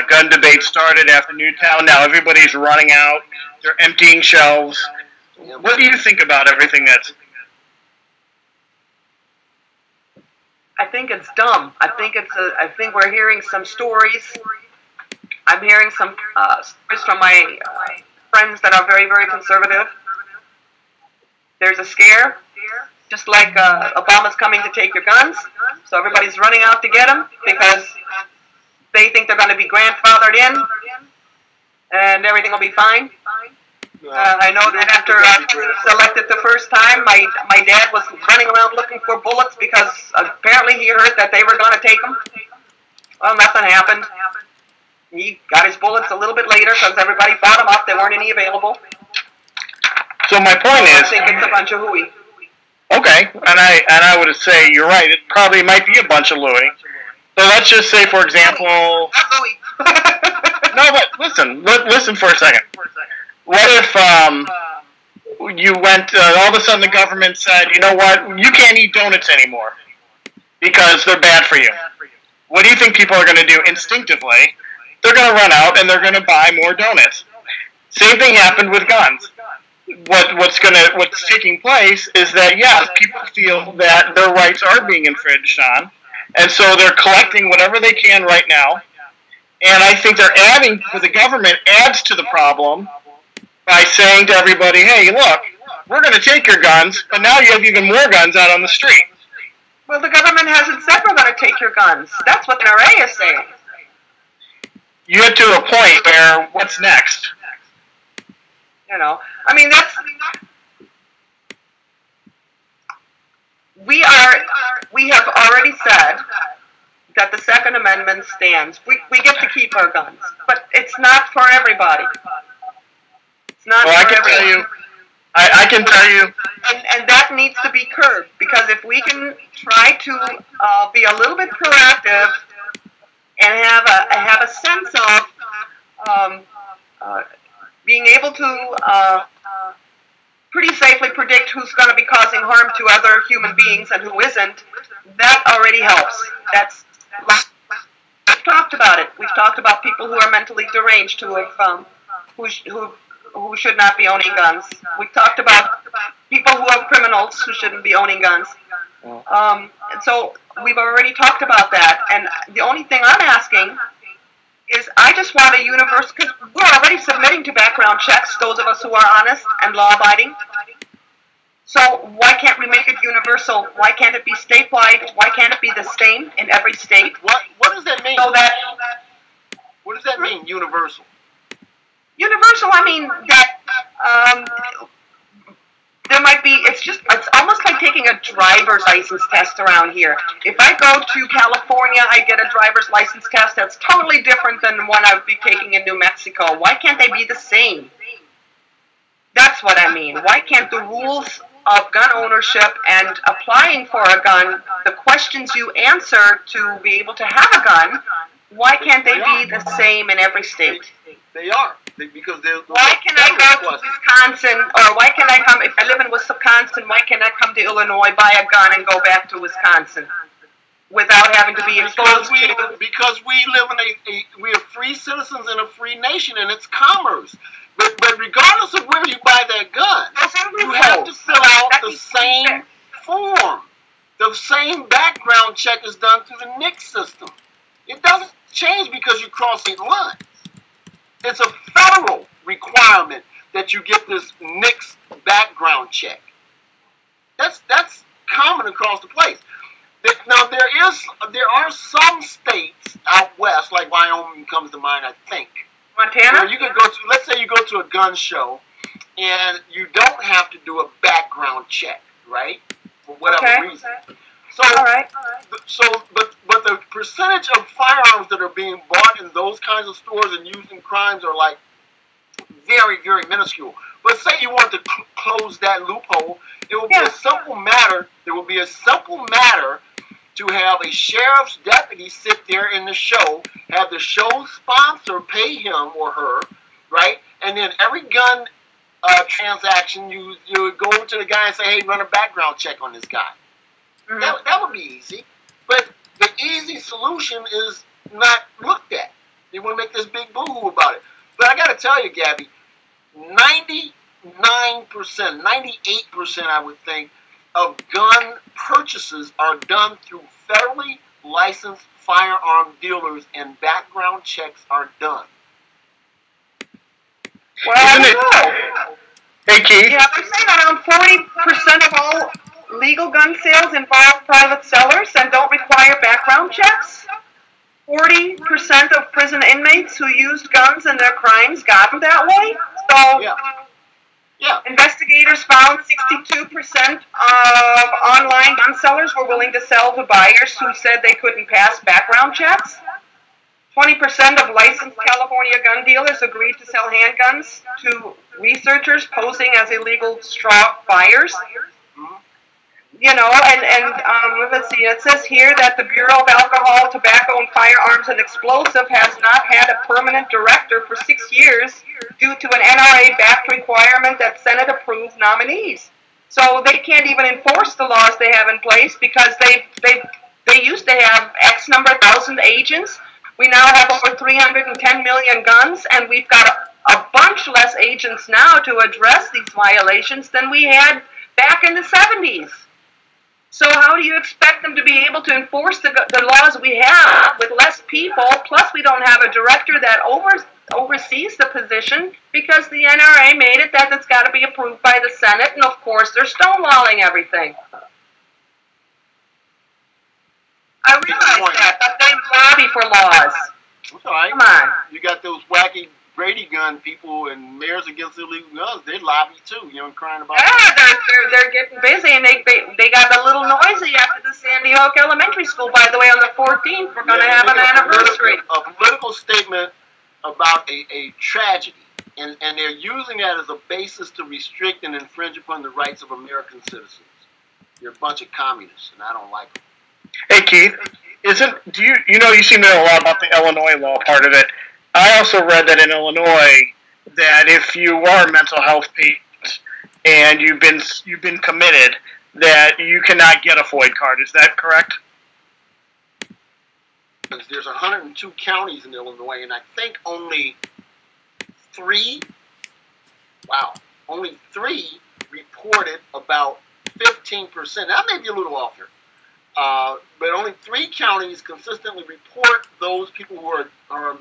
gun debate started after Newtown, now everybody's running out. They're emptying shelves. What do you think about everything that's... I think it's dumb. I think we're hearing some stories. I'm hearing some stories from my friends that are very, very conservative. There's a scare, just like Obama's coming to take your guns. So everybody's running out to get them because they think they're going to be grandfathered in and everything will be fine. I know that after I was elected the first time, my dad was running around looking for bullets because apparently he heard that they were going to take them. Well, nothing happened. He got his bullets a little bit later because everybody bought them up. There weren't any available. So my point is, I think it's a bunch of hooey. Okay, and I would say you're right. It probably might be a bunch of Louis. So let's just say, for example, no, but listen for a second. What if you went? All of a sudden, the government said, "You know what? You can't eat donuts anymore because they're bad for you." What do you think people are going to do instinctively? They're going to run out and they're going to buy more donuts. Same thing happened with guns. What's taking place is that, yes, people feel that their rights are being infringed on, and so they're collecting whatever they can right now. And I think they're adding, the government adds to the problem by saying to everybody, hey, look, we're going to take your guns, but now you have even more guns out on the street. Well, the government hasn't said we're going to take your guns. That's what the NRA is saying. You get to a point where, what's next? I mean, we have already said that the Second Amendment stands. We get to keep our guns, but it's not for everybody. It's not for everybody. I can tell you. And that needs to be curbed, because if we can try to be a little bit proactive and have a sense of being able to pretty safely predict who's going to be causing harm to other human beings and who isn't, that already helps. We've talked about it. We've talked about people who are mentally deranged who should not be owning guns. We've talked about people who are criminals who shouldn't be owning guns. And so we've already talked about that. And the only thing I'm asking is I just want a universe, because we're already submitting to background checks, those of us who are honest and law-abiding. So why can't we make it universal? Why can't it be statewide? Why can't it be the same in every state? What does that mean? What does that mean, universal? Universal, I mean that there might be, it's almost like taking a driver's license test around here. If I go to California, I get a driver's license test that's totally different than the one I would be taking in New Mexico. Why can't they be the same? That's what I mean. Why can't the rules of gun ownership and applying for a gun, the questions you answer to be able to have a gun, why can't they be the same in every state? They are. Because they're why can I go to Wisconsin, or why can I come, if I live in Wisconsin, why can't I come to Illinois, buy a gun, and go back to Wisconsin without having to be exposed to? Because we live in we are free citizens in a free nation, and it's commerce. But regardless of where you buy that gun, you have to fill out the same form. The same background check is done through the NICS system. It doesn't change because you cross state lines. It's a federal requirement that you get this NICS background check. That's common across the place. Now there are some states out west, like Wyoming comes to mind, I think. Montana? Where you could go to, let's say you go to a gun show, and you don't have to do a background check, right? For whatever reason. So, but the percentage of firearms that are being bought in those kinds of stores and used in crimes are like very, very minuscule. But say you want to close that loophole, it will be a simple matter. There will be a simple matter to have a sheriff's deputy sit there in the show, have the show sponsor pay him or her, right? And then every gun transaction, you would go over to the guy and say, hey, run a background check on this guy. Mm-hmm. That would be easy. But the easy solution is not looked at. They want to make this big boo-hoo about it. But I got to tell you, Gabby, 99%, 98%, I would think, of gun purchases are done through federally licensed firearm dealers, and background checks are done. Well, I don't know. Hey, Keith. Yeah, they're saying around 40% of all legal gun sales involve private sellers and don't require background checks. 40% of prison inmates who used guns in their crimes got them that way. So, investigators found 62% of online gun sellers were willing to sell to buyers who said they couldn't pass background checks. 20% of licensed California gun dealers agreed to sell handguns to researchers posing as illegal straw buyers. You know, and let's see, it says here that the Bureau of Alcohol, Tobacco, and Firearms and Explosive has not had a permanent director for 6 years due to an NRA-backed requirement that Senate-approved nominees. So they can't even enforce the laws they have in place because they used to have X number of thousand agents. We now have over 310 million guns, and we've got a bunch less agents now to address these violations than we had back in the 70s. So how do you expect them to be able to enforce the laws we have with less people, plus we don't have a director that oversees the position because the NRA made it that it's got to be approved by the Senate, and of course they're stonewalling everything. I realize that, but they lobby for laws. That's all right. Come on. You got those wacky Brady gun people and mayors against illegal guns. They lobby too. You know, crying about. Yeah, they're getting busy, and they got a little noisy after the Sandy Hook Elementary School. By the way, on the 14th, we're going to have an anniversary. A political statement about a tragedy, and they're using that as a basis to restrict and infringe upon the rights of American citizens. You're a bunch of communists, and I don't like them. Hey, Keith, do you seem to know a lot about the Illinois law part of it. I also read that in Illinois that if you are a mental health patient and you've been committed, that you cannot get a FOID card. Is that correct? There's 102 counties in Illinois, and I think only three reported about 15%. That may be a little off here. But only 3 counties consistently report those people who are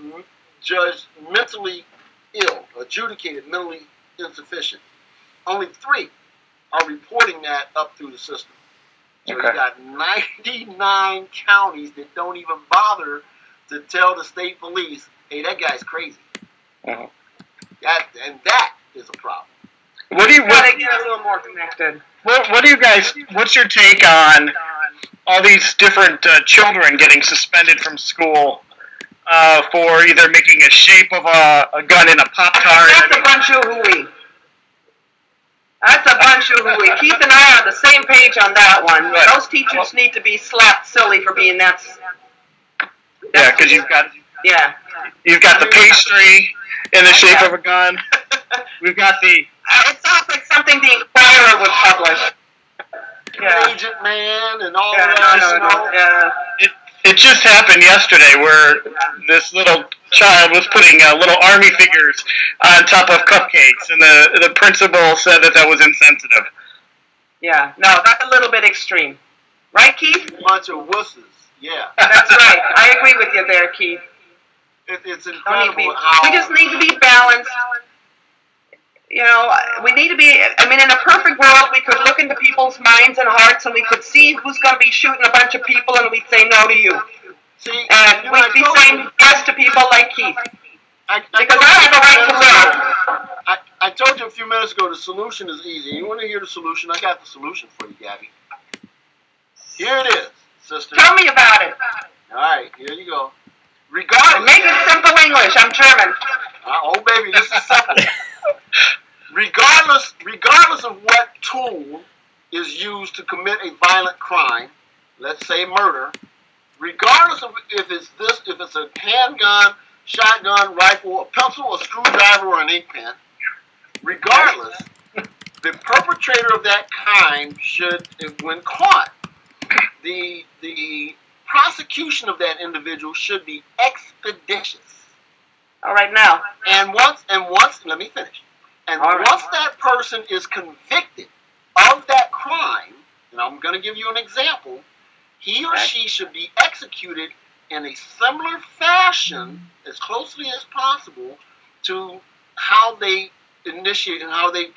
judged mentally ill, adjudicated mentally insufficient. Only 3 are reporting that up through the system. So you got 99 counties that don't even bother to tell the state police, hey, that guy's crazy. Uh-huh. That is a problem. What do you got to get a little more connected. What do you guys? What's your take on all these different children getting suspended from school for either making a shape of a gun in a Pop-Tart? That's a bunch of hooey. That's a bunch of hooey. Keith and I are on the same page on that one. Right. Those teachers need to be slapped silly for being that. Yeah, because you've got the pastry in the shape of a gun. We've got the. It sounds like something the Inquirer would publish. Yeah. Agent Man and all that. Yeah. It just happened yesterday where this little child was putting little army figures on top of cupcakes, and the principal said that was insensitive. Yeah, no, that's a little bit extreme. Right, Keith? A bunch of wusses, yeah. That's right. I agree with you there, Keith. It's incredible how... We just need to be balanced. You know, we need to be, I mean, in a perfect world, we could look into people's minds and hearts, and we could see who's going to be shooting a bunch of people, and we'd say no to you. See, and we'd be saying yes to people like Keith. Because I have a right to live. I told you a few minutes ago, the solution is easy. You want to hear the solution? I got the solution for you, Gabby. Here it is, sister. Tell me about it. All right, here you go. Regardless... Make it simple English. I'm German. Oh, baby, this is simple. Regardless of what tool is used to commit a violent crime, let's say murder, regardless of if it's a handgun, shotgun, rifle, a pencil, a screwdriver, or an ink pen, regardless, the perpetrator of that crime should, when caught, the prosecution of that individual should be expeditious. All right, now. And once, let me finish. And once that person is convicted of that crime, and I'm going to give you an example, he or she should be executed in a similar fashion, as closely as possible, to how they initiated and how they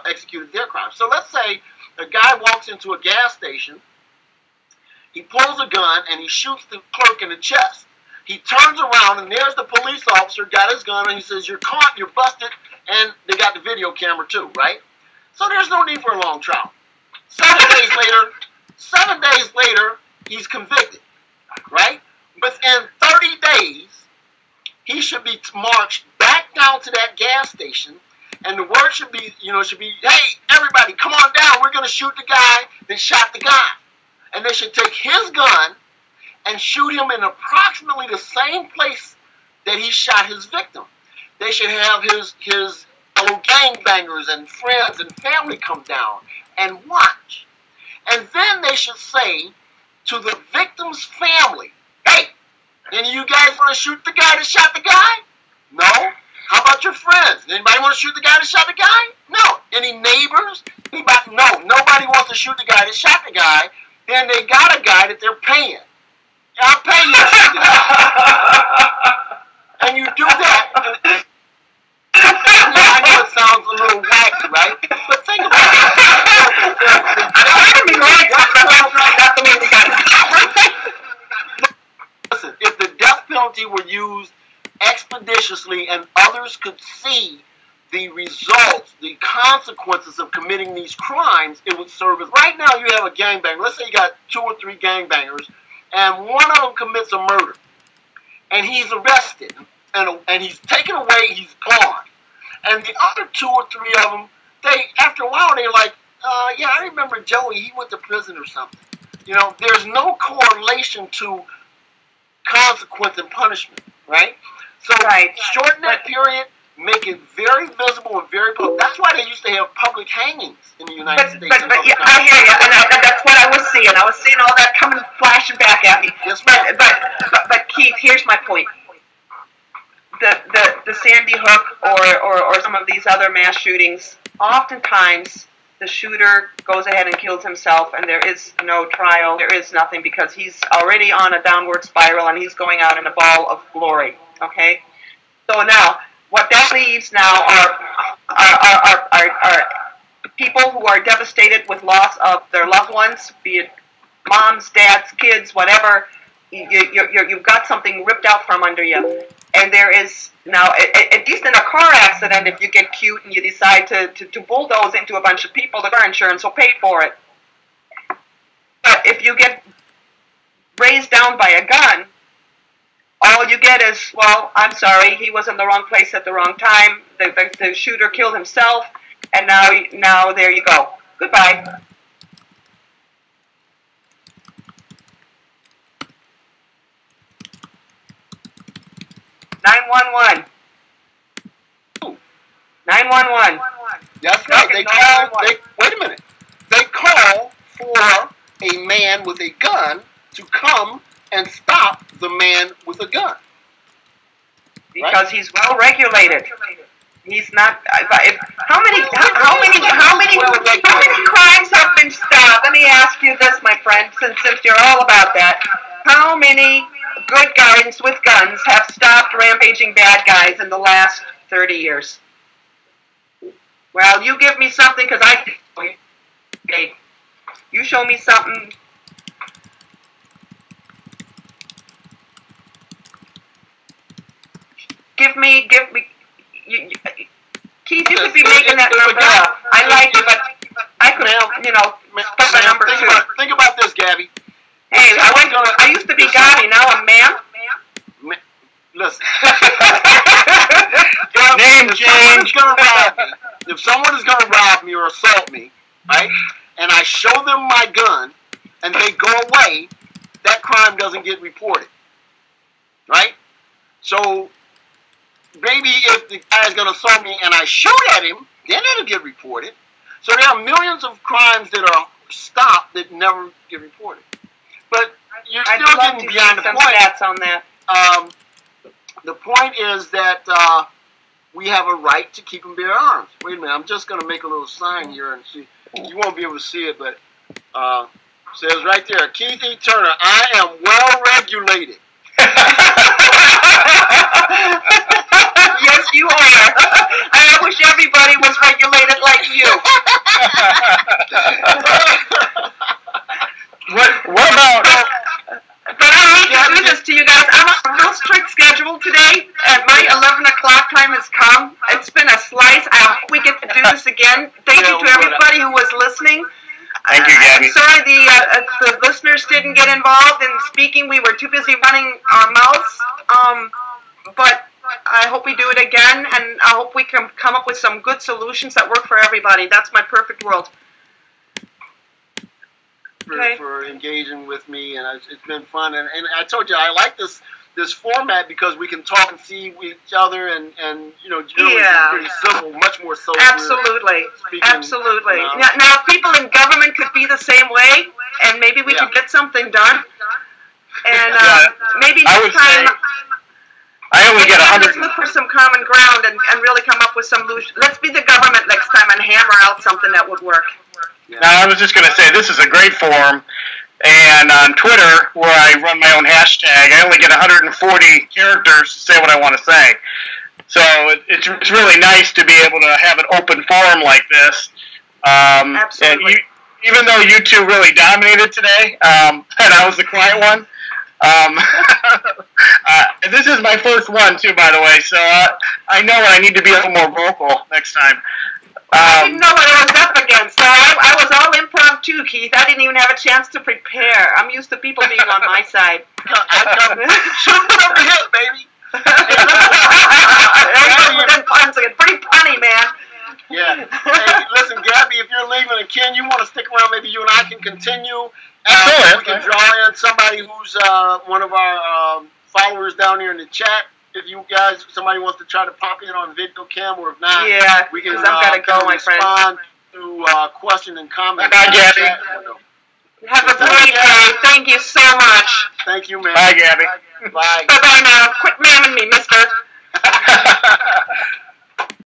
executed their crime. So let's say a guy walks into a gas station, he pulls a gun, and he shoots the clerk in the chest. He turns around, and there's the police officer, got his gun, and he says, you're caught, you're busted, and they got the video camera too, right? So there's no need for a long trial. 7 days later, he's convicted, right? Within 30 days, he should be marched back down to that gas station, and the word should be, hey, everybody, come on down, we're going to shoot the guy that shot the guy. And they should take his gun and shoot him in approximately the same place that he shot his victim. They should have his fellow gangbangers and friends and family come down and watch. And then they should say to the victim's family, hey, any of you guys want to shoot the guy that shot the guy? No? How about your friends? Anybody want to shoot the guy that shot the guy? No. Any neighbors? Anybody? No. Nobody wants to shoot the guy that shot the guy. Then they got a guy that they're paying. I'll pay you to shoot the guy. And you do that. I know it sounds a little wacky, right? But think about it. Listen, if the death penalty were used expeditiously and others could see the results, the consequences of committing these crimes, it would serve as... Right now you have a gangbanger. Let's say you got 2 or 3 gangbangers, and one of them commits a murder. And he's arrested, and he's taken away, he's gone. And the other 2 or 3 of them, after a while, they're like, yeah, I remember Joey, he went to prison or something. There's no correlation to consequence and punishment, right? So shorten that period, make it very visible and very public. That's why they used to have public hangings in the United States. But yeah, I hear you, and that's what I was seeing. I was seeing all that coming flashing back at me. Yes, but Keith, here's my point. The Sandy Hook or some of these other mass shootings, oftentimes the shooter goes ahead and kills himself, and there is no trial, there is nothing, because he's already on a downward spiral and he's going out in a ball of glory. Okay, so now what that leaves now are people who are devastated with loss of their loved ones, be it moms, dads, kids, whatever. You've got something ripped out from under you. And there is now, at least in a car accident, if you get cute and you decide to bulldoze into a bunch of people, the car insurance will pay for it. But if you get raised down by a gun, all you get is, well, I'm sorry, he was in the wrong place at the wrong time, the shooter killed himself, and now there you go. Goodbye. "911. 911. That's right. They call. Wait a minute. They call for a man with a gun to come and stop the man with a gun. Because right? He's well regulated. He's not. How many crimes have been stopped? Let me ask you this, my friend, since you're all about that. How many good guys with guns have stopped rampaging bad guys in the last 30 years? Well, you give me something, because okay, you show me something. Give me. Keith, you could be making that number up. I like it, but I could, put the number two. Think about this, Gabby. Hey, I used to be Gabby, now I'm ma'am. Listen. Name change. If someone is going to rob me or assault me, right, and I show them my gun, and they go away, that crime doesn't get reported, right? So maybe if the guy's going to assault me and I shoot at him, then it'll get reported. So there are millions of crimes that are stopped that never get reported. But you're still getting beyond the point. Stats on that. The point is that we have a right to keep and bear arms. Wait a minute, I'm just going to make a little sign here and see. You won't be able to see it, but it says right there, Keith E. Turner, I am well regulated. Yes, you are. I wish everybody was regulated like you. What about? But I hate to do this to you guys. I'm on a real strict schedule today, and my 11 o'clock time has come. It's been a slice. I hope we get to do this again. Thank you to everybody who was listening. Thank you, Gabby. I'm sorry the listeners didn't get involved in speaking. We were too busy running our mouths. But I hope we do it again, and I hope we can come up with some good solutions that work for everybody. That's my perfect world. For engaging with me, and it's been fun. And I told you, I like this format because we can talk and see each other, and generally it's pretty civil, much more so. Absolutely, absolutely. Now, if people in government could be the same way, and maybe we could get something done. And maybe next time. I only get 100. Let's look for some common ground and really come up with some solutions. Let's be the government next time and hammer out something that would work. Now, I was just going to say, this is a great forum, and on Twitter, where I run my own hashtag, I only get 140 characters to say what I want to say. So it's really nice to be able to have an open forum like this. Absolutely. And even though you two really dominated today, and I was the quiet one, this is my first one, too, by the way, so I know I need to be a little more vocal next time. I didn't know what I was up against. So I was all impromptu, Keith. I didn't even have a chance to prepare. I'm used to people being on my side. Shoot it over here, baby. Pretty funny, man. Yeah. Hey, listen, Gabby, if you're leaving and Ken, you want to stick around, maybe you and I can continue. We can draw in somebody who's one of our followers down here in the chat. if you guys, somebody wants to try to pop in on video cam, or if not, Yeah, we can because I've got to go, my friend. respond to question and comment. Bye, Gabby. Have a great day. Thank you so much. Thank you, man. Bye, Gabby. Bye. Bye-bye now. Quit mamming me, mister.